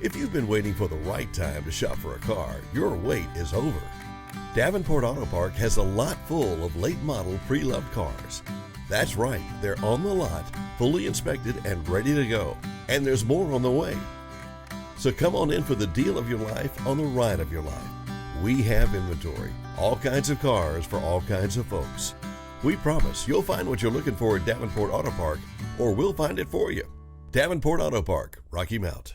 If you've been waiting for the right time to shop for a car, your wait is over. Davenport Auto Park has a lot full of late model pre-loved cars. That's right, they're on the lot, fully inspected and ready to go. And there's more on the way. So come on in for the deal of your life on the ride of your life. We have inventory, all kinds of cars for all kinds of folks. We promise you'll find what you're looking for at Davenport Auto Park, or we'll find it for you. Davenport Auto Park, Rocky Mount.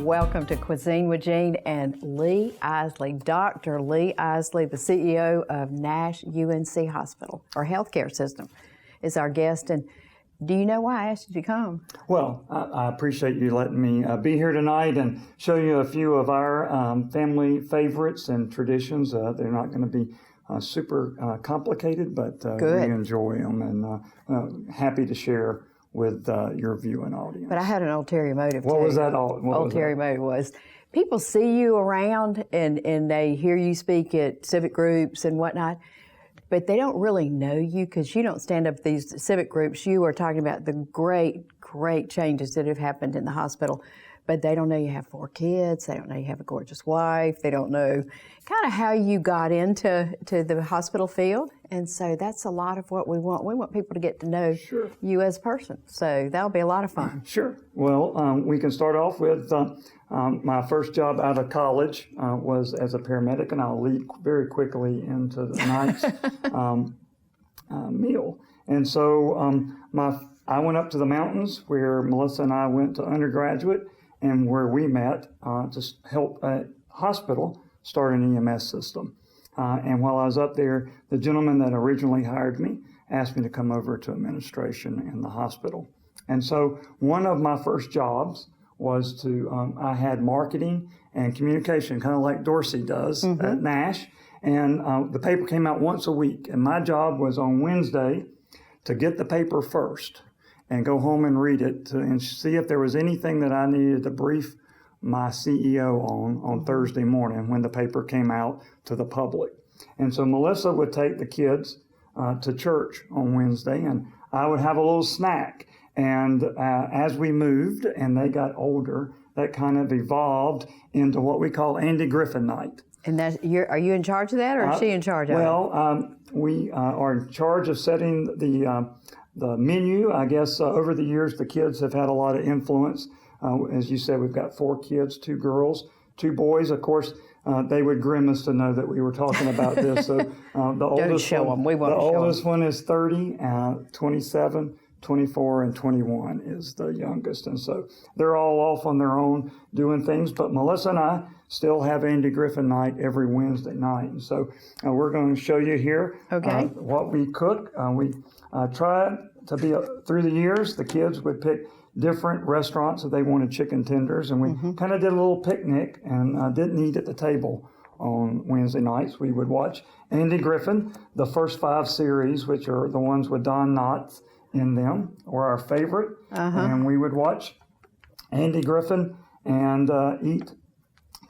Welcome to Cuisine with Jean and Lee Isley. Dr. Lee Isley, the CEO of Nash UNC Hospital, or healthcare system, is our guest. And do you know why I asked you to come? Well, I appreciate you letting me be here tonight and show you a few of our family favorites and traditions. They're not going to be super complicated, but we enjoy them and happy to share with your viewing audience. But I had an ulterior motive, What too. was that? Ulterior motive was people see you around and they hear you speak at civic groups and whatnot, but they don't really know you because you don't stand up at these civic groups. You are talking about the great changes that have happened in the hospital, but they don't know you have 4 kids. They don't know you have a gorgeous wife. They don't know kind of how you got into the hospital field. And so that's a lot of what we want. We want people to get to know you as a person. So that'll be a lot of fun. Sure. Well, we can start off with my first job out of college was as a paramedic, and I'll lead very quickly into the night's meal. And so I went up to the mountains where Melissa and I went to undergraduate and where we met to help a hospital start an EMS system. And while I was up there, the gentleman that originally hired me asked me to come over to administration in the hospital. And so one of my first jobs was I had marketing and communication, kind of like Dorsey does at Nash. And the paper came out once a week. And my job was on Wednesday to get the paper first and go home and read it and see if there was anything that I needed to brief my CEO on Thursday morning when the paper came out to the public. And so Melissa would take the kids to church on Wednesday, and I would have a little snack. And as we moved and they got older, that kind of evolved into what we call Andy Griffin Night. And are you in charge of that, or is she in charge of it? Well, we are in charge of setting the menu. I guess over the years, the kids have had a lot of influence. As you said, we've got 4 kids, 2 girls, 2 boys. Of course, they would grimace to know that we were talking about this. So the oldest one is 30, 27, 24, and 21 is the youngest. And so they're all off on their own doing things. But Melissa and I still have Andy Griffin Night every Wednesday night. And so we're going to show you here what we cook. We try to be, through the years, the kids would pick different restaurants if they wanted chicken tenders, and we kind of did a little picnic and didn't eat at the table on Wednesday nights. We would watch Andy Griffin. The first 5 series, which are the ones with Don Knotts in them, were our favorite. And we would watch Andy Griffin and eat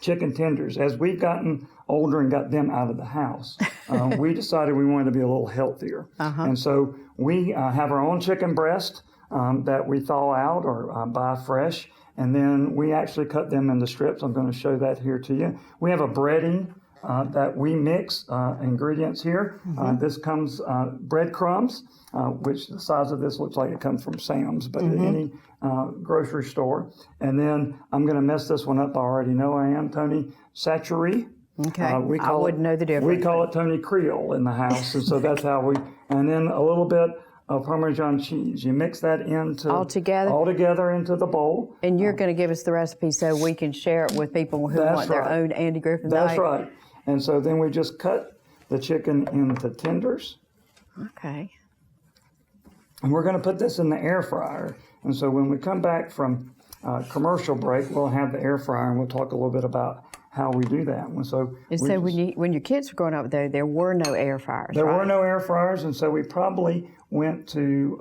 chicken tenders. As we've gotten older and got them out of the house, we decided we wanted to be a little healthier. And so we have our own chicken breast that we thaw out or buy fresh, and then we actually cut them into strips. I'm going to show that here to you. We have a breading that we mix ingredients here. This comes breadcrumbs, which the size of this looks like it comes from Sam's, but at any grocery store. And then I'm going to mess this one up. I already know I am. Tony Chachere. Okay, I wouldn't know the difference. We call it Tony Creole in the house, and so that's how and then a little bit of Parmesan cheese. You mix that all together into the bowl. And you're going to give us the recipe so we can share it with people who want their own Andy Griffin Night. That's right. And so then we just cut the chicken into tenders. Okay. And we're going to put this in the air fryer. And so when we come back from commercial break, we'll have the air fryer, and we'll talk a little bit about how we do that. And so when your kids were growing up there were no air fryers. There were no air fryers, and so we probably went to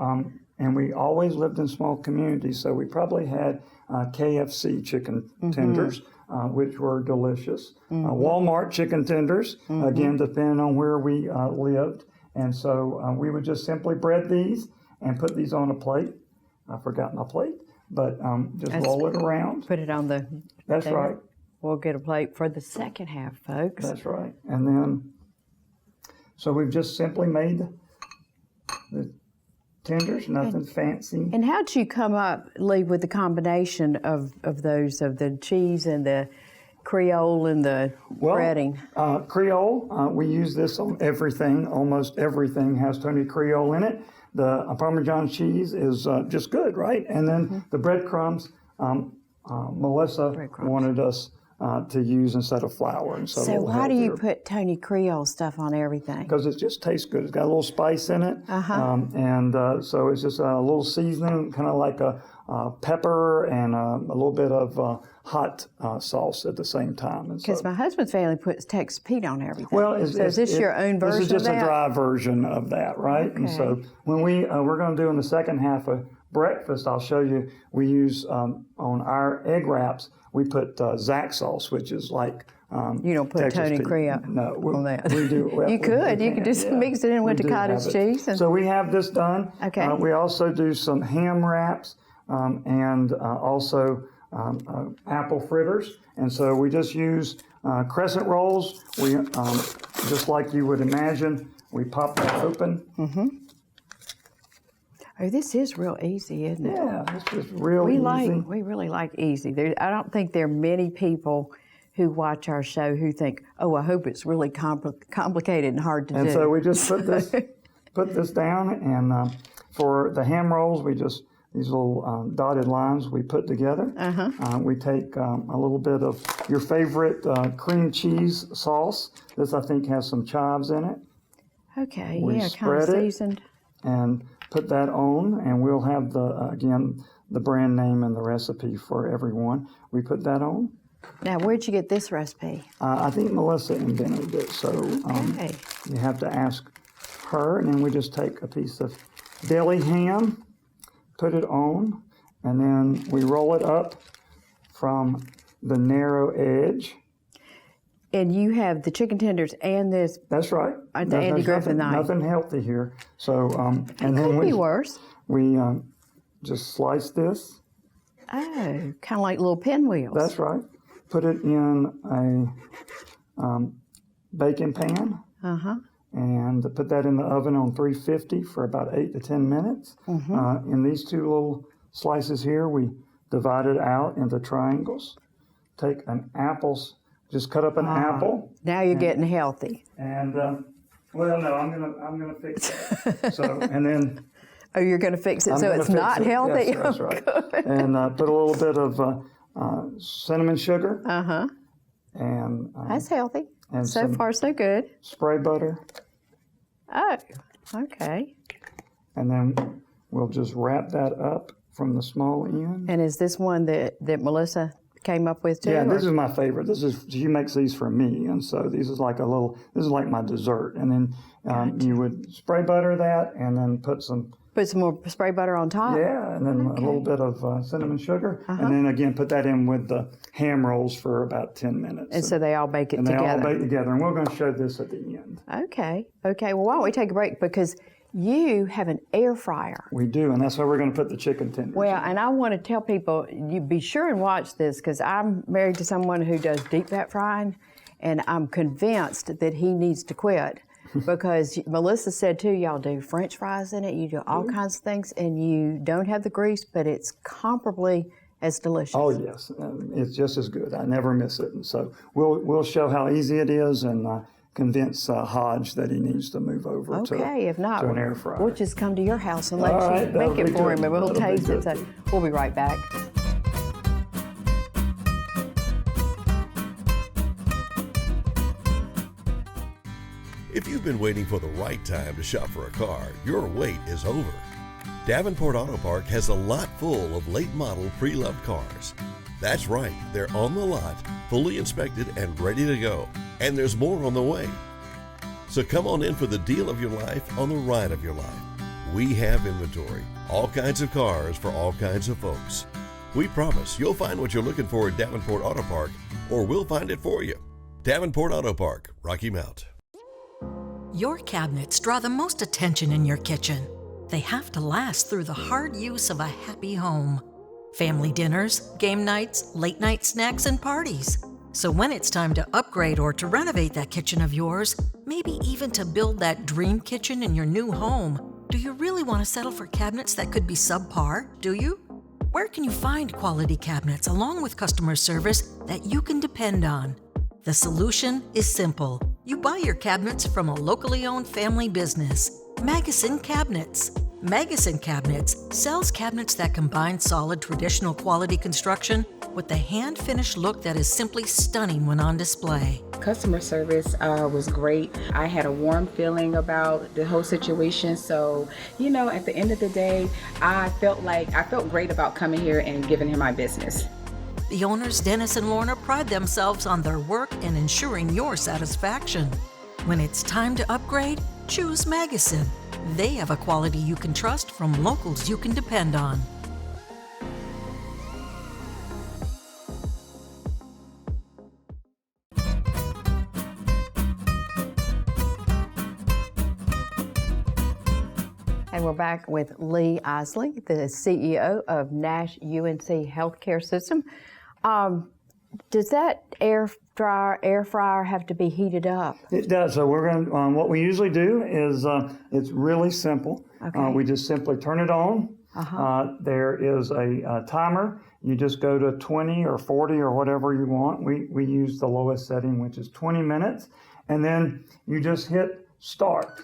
And we always lived in small communities, so we probably had KFC chicken tenders, which were delicious. Walmart chicken tenders, again, depending on where we lived. And so we would just simply bread these and put these on a plate. I forgot my plate, but roll it around. Put it on the... That's there. right. We'll get a plate for the second half, folks. That's right. And then, so we've just simply made the tenders, nothing fancy. And how'd you come up, Lee, with the combination of those, of the cheese and the Creole and the breading? Creole, we use this on everything. Almost everything has Tony Creole in it. The Parmesan cheese is just good, right? And then the breadcrumbs, Melissa wanted us to use instead of flour. And so why do you put Tony Creole stuff on everything? Because it just tastes good. It's got a little spice in it. So it's just a little seasoning, kind of like a pepper and a little bit of hot sauce at the same time. Because my husband's family puts Texas Pete on everything. Well, so is this your own version of that? This is just a dry version of that, right? Okay. And so when we're going to do in the second half of breakfast, I'll show you, we use on our egg wraps, we put Zax sauce, which is like you don't put Texas Tony Pete. Creole on that. We do. Well, you could just mix it in with the cottage cheese. So we have this done. Okay. We also do some ham wraps and also apple fritters. And so we just use crescent rolls. We just like you would imagine, we pop that open. Oh, this is real easy, isn't it? Yeah, it's just real easy. We really like easy. I don't think there are many people who watch our show who think, oh, I hope it's really complicated and hard to do. And so we just put this down, and for the ham rolls, we just, these little dotted lines we put together. We take a little bit of your favorite cream cheese sauce. This, I think, has some chives in it. Okay, We kind of spread it. seasoned. And put that on, and we'll have the brand name and the recipe for everyone. We put that on. Now, where'd you get this recipe? I think Melissa invented it, so you have to ask her. And then we just take a piece of deli ham, put it on, and then we roll it up from the narrow edge. And you have the chicken tenders and this. That's right. The Andy Griffith knife. Nothing healthy here. So, and then could be worse. We just slice this. Oh, kind of like little pinwheels. That's right. Put it in a baking pan. And put that in the oven on 350 for about 8 to 10 minutes. In these two little slices here, we divide it out into triangles. Take an just cut up an apple. Now you're getting healthy. And well, no, I'm gonna fix it. So, and then. Oh, you're gonna fix it so it's not healthy. Yes, that's right. And put a little bit of cinnamon sugar. And that's healthy. And so far, so good. Spray butter. Oh, okay. And then we'll just wrap that up from the small end. And is this one that Melissa came up with too? Yeah, this is my favorite. She makes these for me, and so this is like my dessert. And then you would spray butter that, and then put some more spray butter on top. Yeah, and then a little bit of cinnamon sugar, and then again put that in with the ham rolls for about 10 minutes. And so they all bake it together. They all bake together, and we're going to show this at the end. Okay. Well, why don't we take a break, because you have an air fryer. We do, and that's where we're going to put the chicken tenders. Well, and I want to tell people, you be sure and watch this, because I'm married to someone who does deep fat frying, and I'm convinced that he needs to quit, because Melissa said too, y'all do French fries in it, you do all kinds of things, and you don't have the grease, but it's comparably as delicious. Oh yes, it's just as good. I never miss it, and so we'll show how easy it is, and convince Hodge that he needs to move over to an air fryer. We'll just come to your house and let you make it for him, and we'll taste it. So we'll be right back. If you've been waiting for the right time to shop for a car, your wait is over. Davenport Auto Park has a lot full of late model pre-loved cars. That's right, they're on the lot, fully inspected and ready to go. And there's more on the way. So come on in for the deal of your life on the ride of your life. We have inventory, all kinds of cars for all kinds of folks. We promise you'll find what you're looking for at Davenport Auto Park, or we'll find it for you. Davenport Auto Park, Rocky Mount. Your cabinets draw the most attention in your kitchen. They have to last through the hard use of a happy home. Family dinners, game nights, late night snacks, and parties. So when it's time to upgrade or to renovate that kitchen of yours, maybe even to build that dream kitchen in your new home, do you really want to settle for cabinets that could be subpar, do you? Where can you find quality cabinets along with customer service that you can depend on? The solution is simple. You buy your cabinets from a locally owned family business, Magazine Cabinets. Magazine Cabinets sells cabinets that combine solid traditional quality construction with the hand-finished look that is simply stunning when on display. Customer service was great. I had a warm feeling about the whole situation. So, at the end of the day, I felt great about coming here and giving him my business. The owners, Dennis and Lorna, pride themselves on their work and ensuring your satisfaction. When it's time to upgrade, choose Magazine. They have a quality you can trust from locals you can depend on. And we're back with Lee Isley, the CEO of Nash UNC Healthcare System. Does that air fryer have to be heated up? It does. So we're going to, what we usually do is, it's really simple. Okay. We just simply turn it on. There is a timer. You just go to 20 or 40 or whatever you want. We use the lowest setting, which is 20 minutes. And then you just hit start.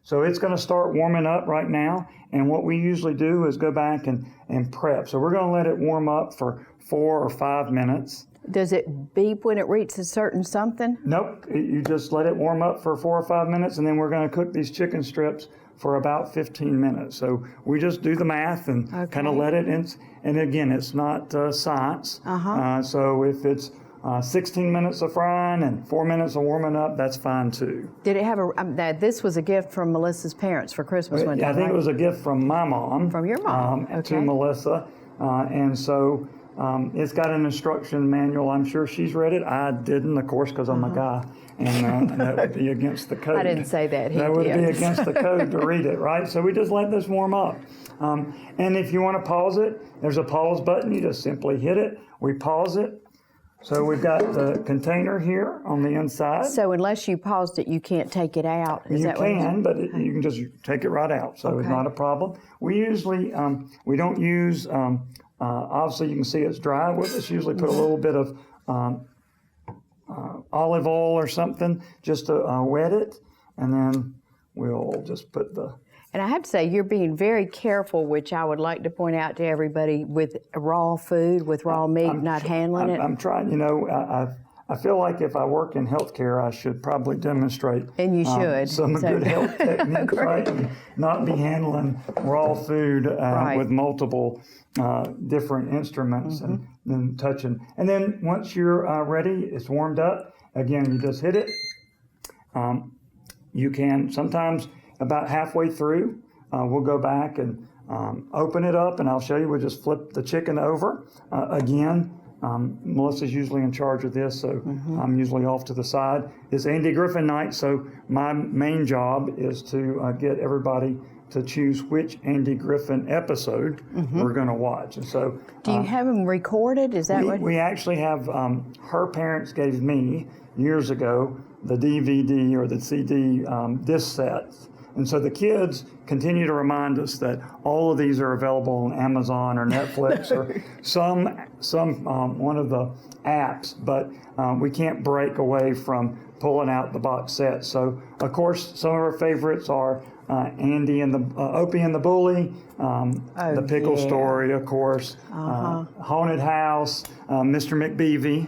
So it's going to start warming up right now. And what we usually do is go back and prep. So we're going to let it warm up for 4 or 5 minutes. Does it beep when it reaches a certain something? Nope. You just let it warm up for 4 or 5 minutes, and then we're going to cook these chicken strips for about 15 minutes. So we just do the math and kind of let it in. And again, it's not science. So if it's 16 minutes of frying and 4 minutes of warming up, that's fine too. Did it have this was a gift from Melissa's parents for Christmas one time, I think it was a gift from my mom. From your mom, to Melissa. And so it's got an instruction manual. I'm sure she's read it. I didn't, of course, because I'm a guy. And that would be against the code. I didn't say that. That would be against the code to read it, right? So we just let this warm up. And if you want to pause it, there's a pause button. You just simply hit it. We pause it. So we've got the container here on the inside. So unless you paused it, you can't take it out. Is you that can, but you can just take it right out. So it's not a problem. We usually, we don't use, obviously you can see it's dry. We'll just usually put a little bit of olive oil or something just to wet it. And then we'll just put the... And I have to say, you're being very careful, which I would like to point out to everybody, with raw food, with raw meat, not handling it. I'm trying, I feel like if I work in healthcare, I should probably demonstrate and you should. Some good health techniques, right? And not be handling raw food with multiple different instruments and then touching. And then once you're ready, it's warmed up. Again, you just hit it. You can sometimes about halfway through, we'll go back and open it up, and I'll show you. We'll just flip the chicken over. Again, Melissa's usually in charge of this, so I'm usually off to the side. It's Andy Griffin night, so my main job is to get everybody to choose which Andy Griffin episode we're going to watch. And so, do you have them recorded? Is that what? We actually have. Her parents gave me years ago the DVD or the CD disc sets. And so the kids continue to remind us that all of these are available on Amazon or Netflix or some one of the apps, but we can't break away from pulling out the box set. So of course some of our favorites are Andy and the Opie and the Bully, the Pickle Story, of course, Haunted House, Mr. McBeavy.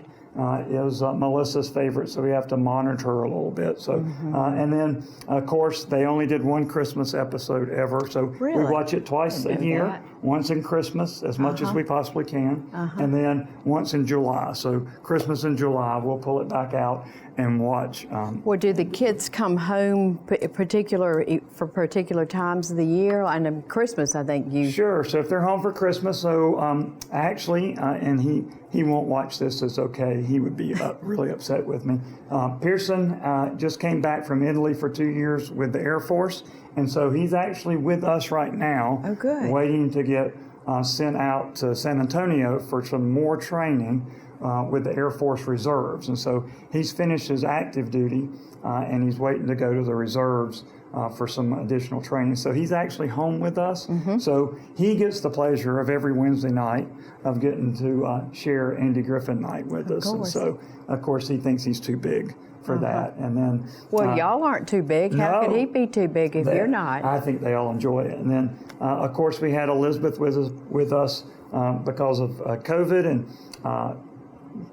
Is Melissa's favorite, so we have to monitor her a little bit. So, and then, of course, they only did one Christmas episode ever, so we watch it twice a year. once in Christmas, as much as we possibly can, and then once in July. So Christmas in July, we'll pull it back out and watch. Well, do the kids come home for particular times of the year? And Christmas, I think you. Sure. So if they're home for Christmas, so actually, and he won't watch this, it's okay. He would be really upset with me. Pearson just came back from Italy for 2 years with the Air Force, and so he's actually with us right now. Oh, good. Waiting to get sent out to San Antonio for some more training with the Air Force Reserves. And so he's finished his active duty and he's waiting to go to the reserves for some additional training. So he's actually home with us. So he gets the pleasure of every Wednesday night of getting to share Andy Griffin night with us. And so, of course, he thinks he's too big for that. And then, well, y'all aren't too big. How could he be too big if you're not? I think they all enjoy it. And then, of course, we had Elizabeth with us because of COVID and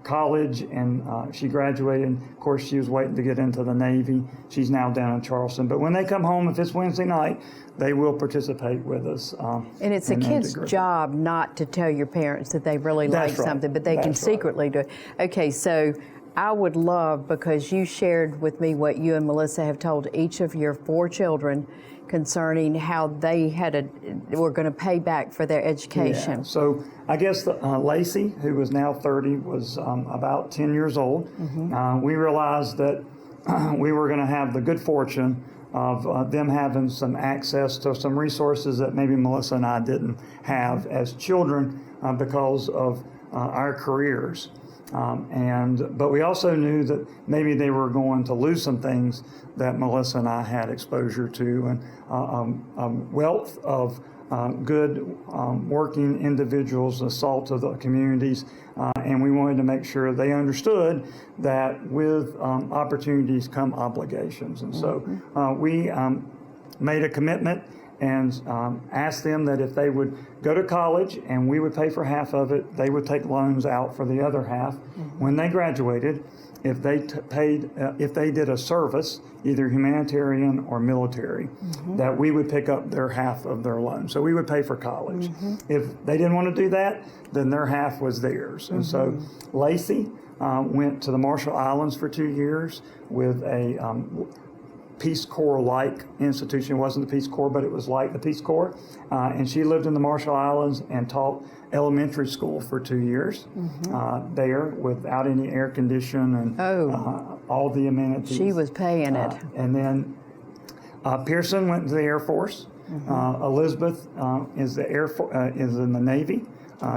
college, and she graduated. Of course, she was waiting to get into the Navy. She's now down in Charleston. But when they come home, if it's Wednesday night, they will participate with us. And it's a kid's job not to tell your parents that they really like something, but they can secretly do it. Okay, so I would love, because you shared with me what you and Melissa have told each of your 4 children concerning how they were going to pay back for their education. Yeah. So I guess Lacey, who is now 30, was about 10 years old. We realized that we were going to have the good fortune of them having some access to some resources that maybe Melissa and I didn't have as children because of our careers. But we also knew that maybe they were going to lose some things that Melissa and I had exposure to, and a wealth of good working individuals, the salt of the communities, and we wanted to make sure they understood that with opportunities come obligations. And so we made a commitment and asked them that if they would go to college and we would pay for half of it, they would take loans out for the other half. When they graduated, if they did a service, either humanitarian or military, that we would pick up their half of their loan. So we would pay for college. If they didn't want to do that, then their half was theirs. And so Lacey went to the Marshall Islands for 2 years with a Peace Corps-like institution. It wasn't the Peace Corps, but it was like the Peace Corps. And she lived in the Marshall Islands and taught elementary school for 2 years there without any air condition and all the amenities. She was paying it. And then Pearson went to the Air Force. Elizabeth is in the Navy.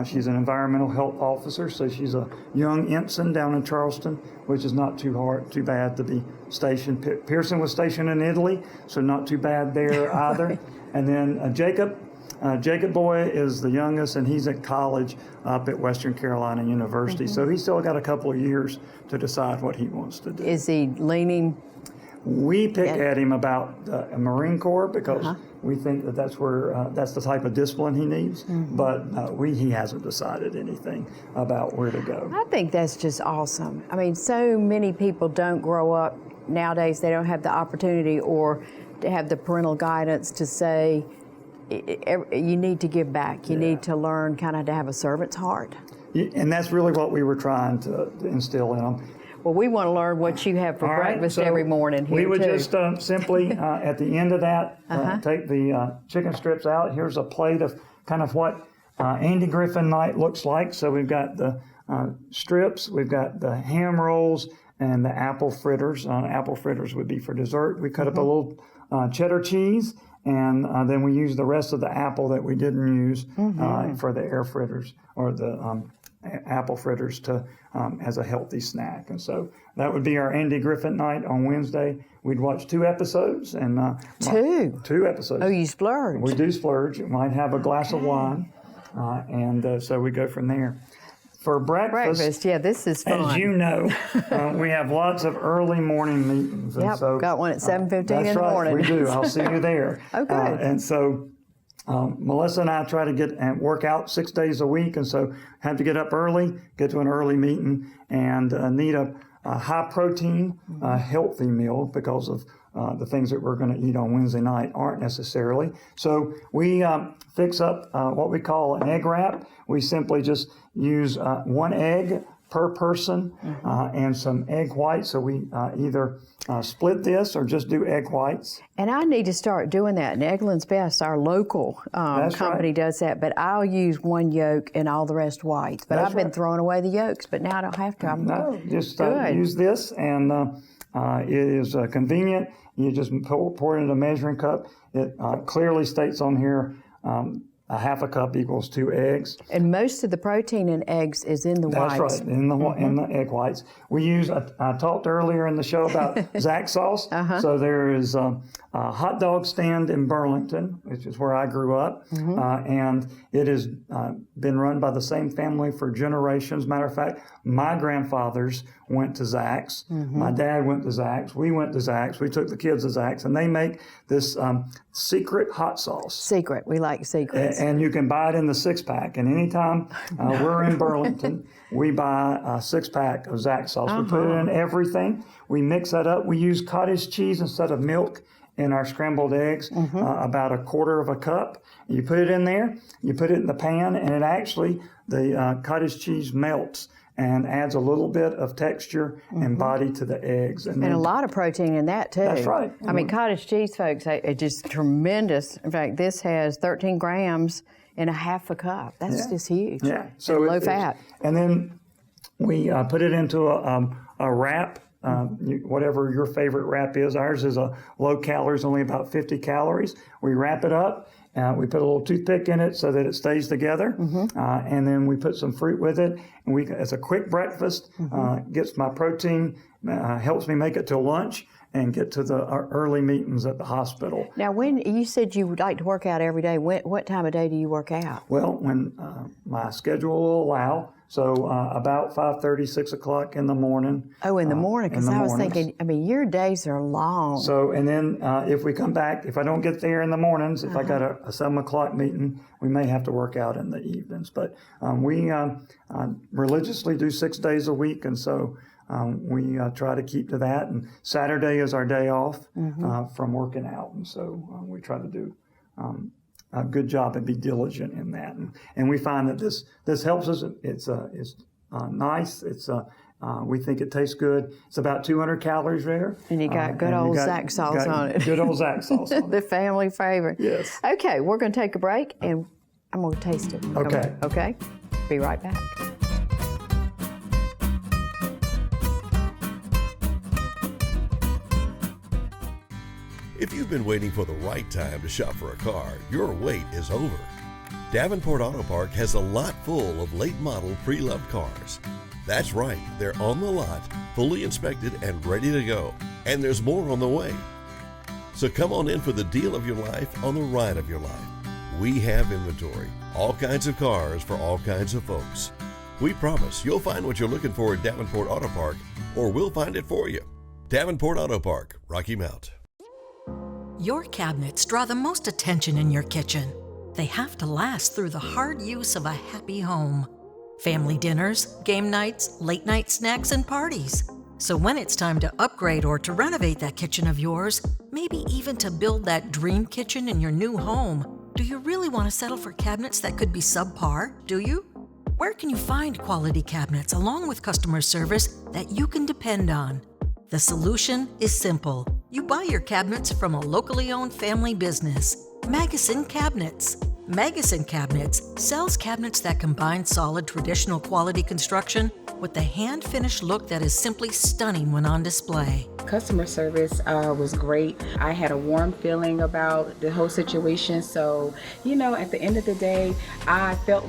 She's an environmental health officer, so she's a young ensign down in Charleston, which is not too bad to be stationed. Pearson was stationed in Italy, so not too bad there either. And then Jacob Boy is the youngest, and he's at college up at Western Carolina University. So he's still got a couple of years to decide what he wants to do. Is he leaning? We pick at him about the Marine Corps because we think that that's the type of discipline he needs. But he hasn't decided anything about where to go. I think that's just awesome. I mean, so many people don't grow up nowadays. They don't have the opportunity or to have the parental guidance to say, you need to give back. You need to learn kind of to have a servant's heart. And that's really what we were trying to instill in them. Well, we want to learn what you have for breakfast every morning here, we would just simply, at the end of that, take the chicken strips out. Here's a plate of kind of what Andy Griffin night looks like. So we've got the strips, we've got the ham rolls, and the apple fritters. Apple fritters would be for dessert. We cut up a little cheddar cheese, and then we use the rest of the apple that we didn't use for the air fritters or the apple fritters to as a healthy snack. And so that would be our Andy Griffin night on Wednesday. We'd watch 2 episodes and 2 episodes. Oh, you splurge. We do splurge. We might have a glass of wine, and so we go from there. For breakfast, this is fun. As you know, we have lots of early morning meetings. Yep, and so, got one at 7:15 in the morning. We do. I'll see you there. Okay. And so Melissa and I try to get and work out 6 days a week, and so have to get up early, get to an early meeting, and need a high protein, healthy meal because of the things that we're going to eat on Wednesday night aren't necessarily. So we fix up what we call an egg wrap. We simply just use one egg per person and some egg whites. So we either split this or just do egg whites. And I need to start doing that. And Eggland's Best, our local company, does that. But I'll use one yolk and all the rest whites. But I've been throwing away the yolks, but now I don't have to. No, just use this, and it is convenient. You just pour it in a measuring cup. It clearly states on here a half a cup equals 2 eggs. And most of the protein in eggs is in the whites. That's right, in the egg whites. We use, I talked earlier in the show about Zach sauce. So there is a hot dog stand in Burlington, which is where I grew up. And it has been run by the same family for generations. Matter of fact, my grandfathers went to Zach's. My dad went to Zach's. We went to Zach's. We took the kids to Zach's. And they make this secret hot sauce. Secret. We like secrets. And you can buy it in the 6-pack. And anytime we're in Burlington, we buy a 6-pack of Zach's sauce. We put it in everything. We mix that up. We use cottage cheese instead of milk in our scrambled eggs, about 1/4 cup. You put it in there, you put it in the pan, and it actually, the cottage cheese melts and adds a little bit of texture and body to the eggs. And a lot of protein in that, too. That's right. I mean, cottage cheese, folks, it's just tremendous. In fact, this has 13 grams in a half a cup. That's just huge. Yeah. So low fat. And then we put it into a wrap. Whatever your favorite wrap is. Ours is a low calories, only about 50 calories. We wrap it up. We put a little toothpick in it so that it stays together. And then we put some fruit with it. And it's a quick breakfast, gets my protein, helps me make it till lunch and get to the early meetings at the hospital. Now, when you said you would like to work out every day, what time of day do you work out? Well, when my schedule will allow. So about 5:30, 6 o'clock in the morning. Oh, in the morning, because I was thinking, I mean, your days are long. So, and then if we come back, if I don't get there in the mornings, if I got a 7 o'clock meeting, we may have to work out in the evenings. But we religiously do 6 days a week, and so we try to keep to that. And Saturday is our day off from working out, and so we try to do a good job and be diligent in that. And we find that this helps us. It's nice. It's we think it tastes good. It's about 200 calories there. And you got good old Zach sauce on it. Good old Zach sauce on it. The family favorite. Yes. Okay, we're going to take a break, and I'm going to taste it. Okay. Okay? Be right back. If you've been waiting for the right time to shop for a car, your wait is over. Davenport Auto Park has a lot full of late model pre-loved cars. That's right, they're on the lot, fully inspected and ready to go. And there's more on the way. So come on in for the deal of your life on the ride of your life. We have inventory, all kinds of cars for all kinds of folks. We promise you'll find what you're looking for at Davenport Auto Park, or we'll find it for you. Davenport Auto Park, Rocky Mount. Your cabinets draw the most attention in your kitchen. They have to last through the hard use of a happy home. Family dinners, game nights, late night snacks, and parties. So when it's time to upgrade or to renovate that kitchen of yours, maybe even to build that dream kitchen in your new home, do you really want to settle for cabinets that could be subpar, do you? Where can you find quality cabinets along with customer service that you can depend on? The solution is simple. You buy your cabinets from a locally owned family business, Magazine Cabinets. Magazine Cabinets sells cabinets that combine solid traditional quality construction with the hand-finished look that is simply stunning when on display. Customer service was great. I had a warm feeling about the whole situation. So, at the end of the day, I felt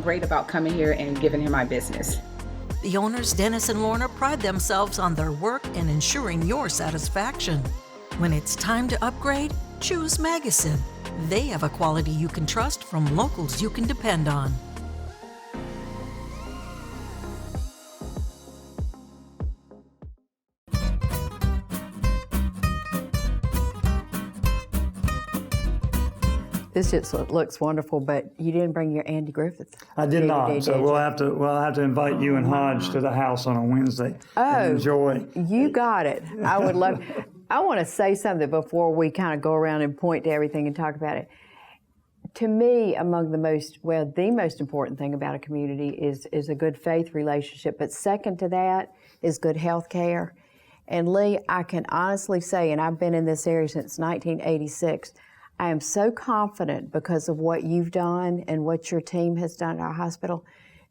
great about coming here and giving him my business. The owners, Dennis and Lorna, pride themselves on their work and ensuring your satisfaction. When it's time to upgrade, choose Magazine. They have a quality you can trust from locals you can depend on. This just looks wonderful, but you didn't bring your Andy Griffith. I did not, so we'll have to invite you and Hodge to the house on a Wednesday and enjoy. You got it. I would love. I want to say something before we kind of go around and point to everything and talk about it. To me, among the most important thing about a community is a good faith relationship. But second to that is good health care. And Lee, I can honestly say, and I've been in this area since 1986, I am so confident because of what you've done and what your team has done at our hospital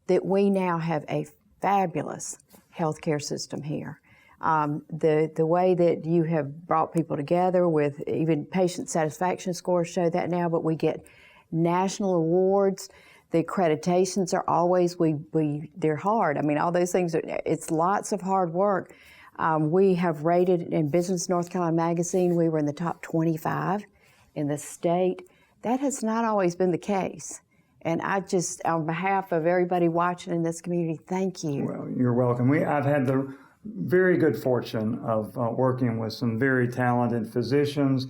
that we now have a fabulous healthcare system here. The way that you have brought people together with even patient satisfaction scores show that now, but we get national awards. The accreditations are always, they're hard. I mean, all those things, it's lots of hard work. We have rated in Business North Carolina Magazine, we were in the top 25 in the state. That has not always been the case. And I just, on behalf of everybody watching in this community, thank you. Well, you're welcome. I've had the very good fortune of working with some very talented physicians,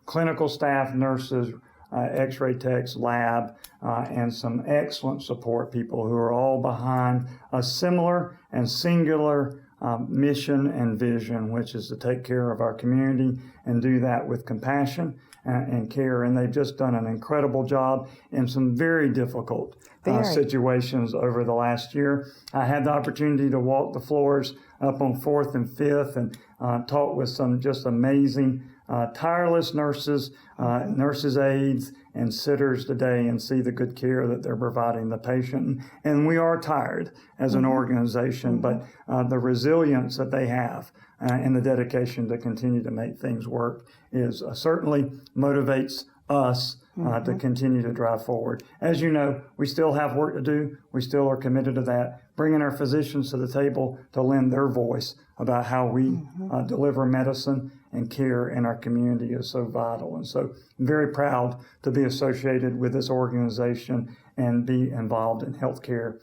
clinical staff, nurses, x-ray techs, lab, and some excellent support people who are all behind a similar and singular mission and vision, which is to take care of our community and do that with compassion and care. And they've just done an incredible job in some very difficult situations over the last year. I had the opportunity to walk the floors up on 4th and 5th and talk with some just amazing tireless nurses, nurses' aides, and sitters today and see the good care that they're providing the patient. And we are tired as an organization, but the resilience that they have and the dedication to continue to make things work is certainly motivates us to continue to drive forward. As you know, we still have work to do. We still are committed to that, bringing our physicians to the table to lend their voice about how we deliver medicine and care in our community is so vital. And so I'm very proud to be associated with this organization and be involved in healthcare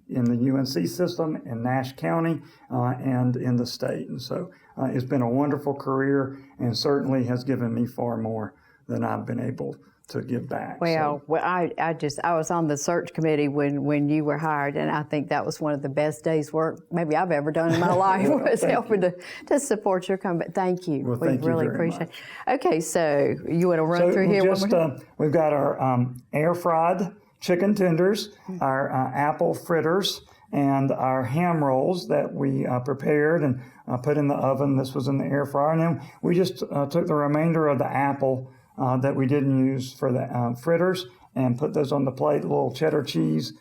in the UNC system, in Nash County, and in the state. And so it's been a wonderful career and certainly has given me far more than I've been able to give back. Well, I was on the search committee when you were hired, and I think that was one of the best days work maybe I've ever done in my life was helping to support your company. Thank you. Well, we thank you really very appreciate much. it. Okay, so you want to run through here? We've got our air fried chicken tenders, our apple fritters, and our ham rolls that we prepared and put in the oven. This was in the air fryer. And then we just took the remainder of the apple that we didn't use for the fritters and put those on the plate, a little cheddar cheese,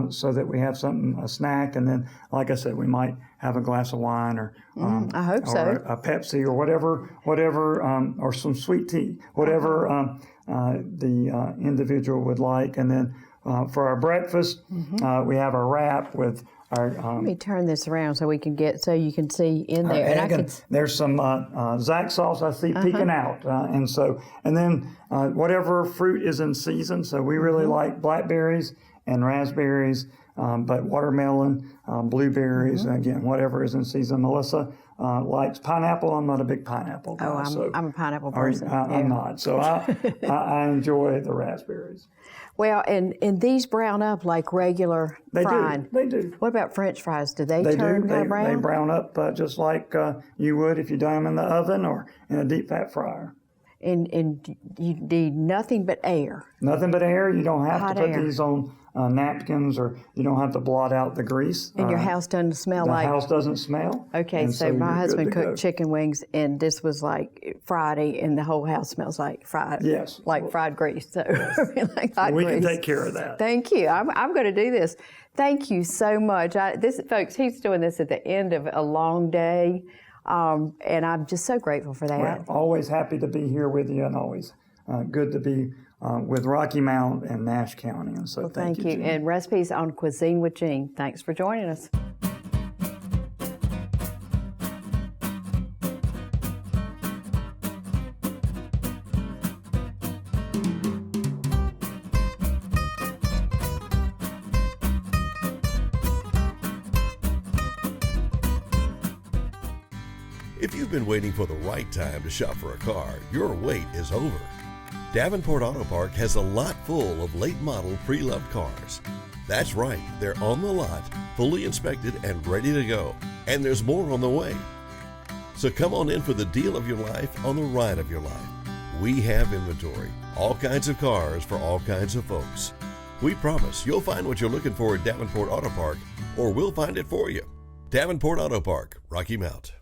so that we have something, a snack. And then, like I said, we might have a glass of wine or I hope so. a Pepsi or whatever, or some sweet tea, whatever the individual would like. And then for our breakfast, we have a wrap with our. Let me turn this around so we can so you can see in there. And there's some Zach sauce I see peeking out, and then whatever fruit is in season. So we really like blackberries and raspberries, but watermelon, blueberries, and again, whatever is in season. Melissa likes pineapple. I'm not a big pineapple guy. I'm a pineapple person. I'm not. So I enjoy the raspberries. Well, and these brown up like regular frying. They do. What about French fries? Do they turn kind of brown? They brown up just like you would if you done them in the oven or in a deep fat fryer. And you need nothing but air. Nothing but air. You don't have Hot to put air. these on napkins, or you don't have to blot out the grease. And your house doesn't smell the like... house doesn't smell. Okay, and so my you're husband good to go. cooked chicken wings, and this was like Friday, and the whole house smells like fried. Yes. Like fried grease. So like hot We grease. can take care of that. Thank you. I'm going to do this. Thank you so much. Folks, he's doing this at the end of a long day, and I'm just so grateful for that. Well, always happy to be here with you, and always good to be with Rocky Mount and Nash County. And so thank you, Jean. And recipes on Cuisine with Jean. Thanks for joining us. If you've been waiting for the right time to shop for a car, your wait is over. Davenport Auto Park has a lot full of late model pre-loved cars. That's right, they're on the lot, fully inspected and ready to go. And there's more on the way. So come on in for the deal of your life on the ride of your life. We have inventory, all kinds of cars for all kinds of folks. We promise you'll find what you're looking for at Davenport Auto Park, or we'll find it for you. Davenport Auto Park, Rocky Mount.